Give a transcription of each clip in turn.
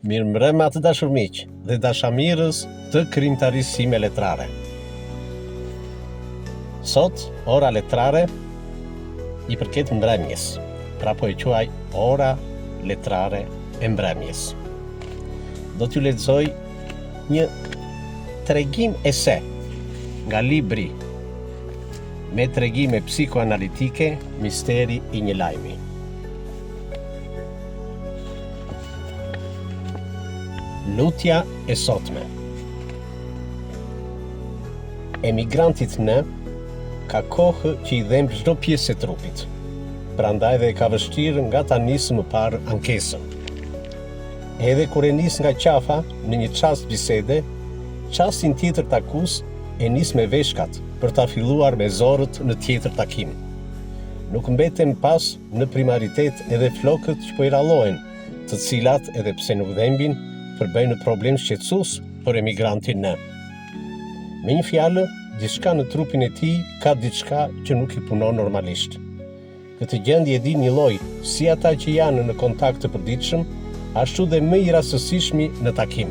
Mirëmbrëma të dashur miq dhe dashamirës të krijimtarisë sime letrare. Sot, ora letrare I përket mbrëmjes, pra po e quaj ora letrare e mbrëmjes. Do t'ju lexoj një tregim ese nga libri me tregime psikoanalitike, misteri I një lajmi. Lutja e sotme. Emigrantit në ka kohë që I dhembë çdo pjesë e trupit, prandaj dhe ka vështirë nga ta nisë më parë ankesën. Edhe kur e nis nga qafa në një çast bisede, çastin tjetër takus e nis me veshkat për ta filluar me zorët në tjetër takim. Nuk mbeten pas në primaritet edhe flokët që po I rallohen, të cilat edhe pse nuk dhembin, përbëjnë problem shqetësues për emigrantin në. Me një fjalë, diçka në trupin e tij ka diçka që nuk I punon normalisht. Këtë gjendje e di një lloj si ata që janë në kontakt të përditshëm, ashtu dhe më I rastësishmi në takim.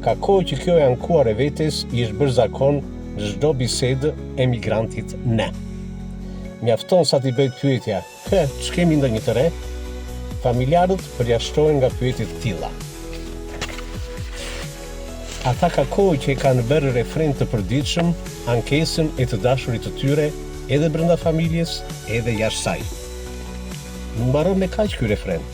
Ka kohë që kjo e ankuar e vetes I është bërë zakon në çdo bisedë emigrantit në. Mjafton sa t'i bëjt pyetja, ç'kemi ndonjë të re? Familjarët përjashtohen nga pyetjet të tilla. Ata ka kohë që e kanë bërë refren të përditshëm ankesën e të dashurit të tyre edhe brenda familjes edhe jashtë saj. Nuk mbaron me kaq ky refren.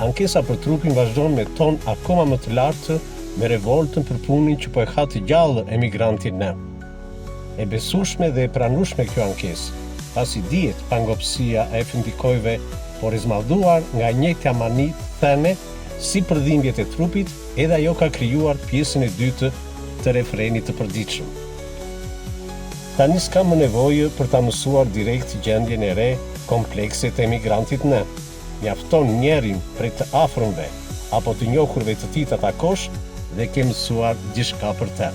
Ankesa për trupin vazhdon me ton akoma më të lartë me revoltën për punën që po e ha të gjallë emigrantin në. E besueshme dhe e pranueshme kjo ankesë, pasi dihet pangopsia e fëndikojve, por e zmadhuar nga njëjtja mani thëne si përdhimbjet e trupit, edhe ajo ka krijuar pjesën e dytë të refrenit të përditshëm. Tani s'kam më nevojë për ta mësuar direkt gjendjen e re komplekse të emigrantit në. Mjafton njerin prej të afërmve apo të njohurve të tij ta takosh dhe ke mësuar diçka për të.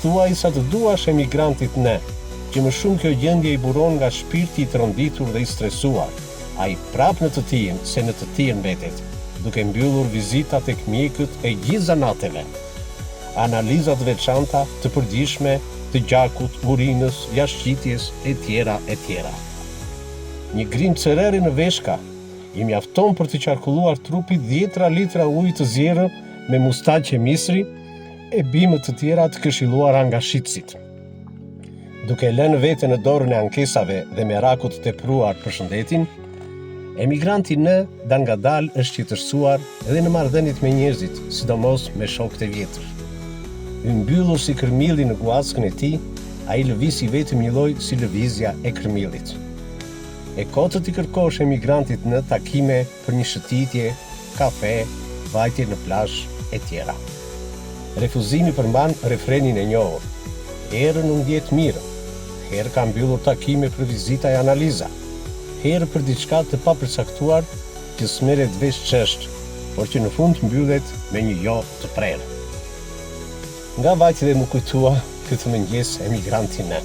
Thuaj sa të duash emigrantit në, që më shumë kjo gjendje I buron nga shpirti I tronditur dhe I stresuar, ai prap në të tijën se në të tijën mbetet, duke mbyllur vizitat tek mjekët e gjithë zanateve, analizat veçanta të përditshme të gjakut, urinës, jashtëqitjes e tjera e tjera. Një grim cereri në veshka I mjafton për të qarkulluar trupit 10 litra ujë të zjerë me mustaqe misri e bimët të tjera të këshilluara nga shitësit. Duke lënë veten në dorën e ankesave dhe merakut të tepruar për shëndetin, emigranti në dan nga dalë është qetësuar edhe në marrëdhëniet me njerëzit, sidomos me shokët e vjetër. I mbyllur si kërmilli në guaskën e tij, ai lëvisi vetëm një lloj si lëvizja e kërmillit. E kotët I kërkosh emigrantit në takime për një shëtitje, kafe, vajtje në plazh e tjera. Refuzimi përmban refrenin e njohur. Herë nuk ndjet mirë, herë ka mbyllur takime për vizita e analiza, herë për diçka të papërcaktuar që s'merret vesh ç'është, por që në fund mbyllet me një jo të prerë. Nga vajtje dhe më kujtua këtë mëngjes emigrantin në.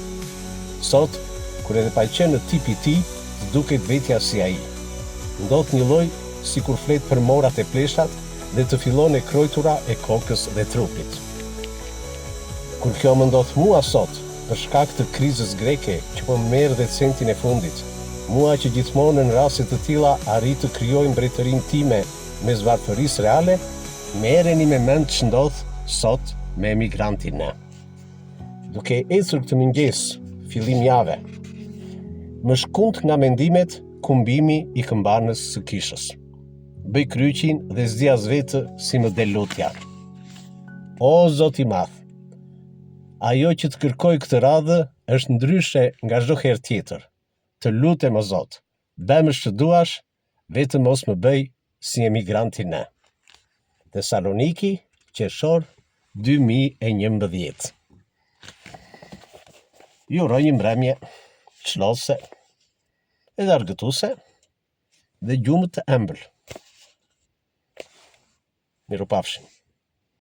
Sot, kur edhe pa qenë në tipi I tij, të duket vetja si ai. Ndodh një lloj sikur flet për morat e pleshat dhe të fillon e krojtura e kokës dhe trupit. Kur kjo më ndodh mua sot, për shkak të krizës greke që po merr dhe centin e fundit, mua që gjithmonë në raste të tilla arrit të krijoj mbretërinë time me zvarfërisë reale, merreni me mend ç'ndodh sot me emigrantin në. Duke ecur këtë mëngjes, fillim jave, më shkund nga mendimet kumbimi I këmbanës së kishës. Bëj kryqin dhe zdi as vetë si më del lutja. O Zot I madh, ajo që të kërkoj këtë radhë është ndryshe nga çdo herë tjetër. Të lutem o Zot, bëj më që duash, vetëm mos më bëj si emigranti në. Tesaloniki, qershor 2011. Ju uroj një mbrëmje çlose edhe argëtuese dhe gjumë të ëmbël. Mirupafshim.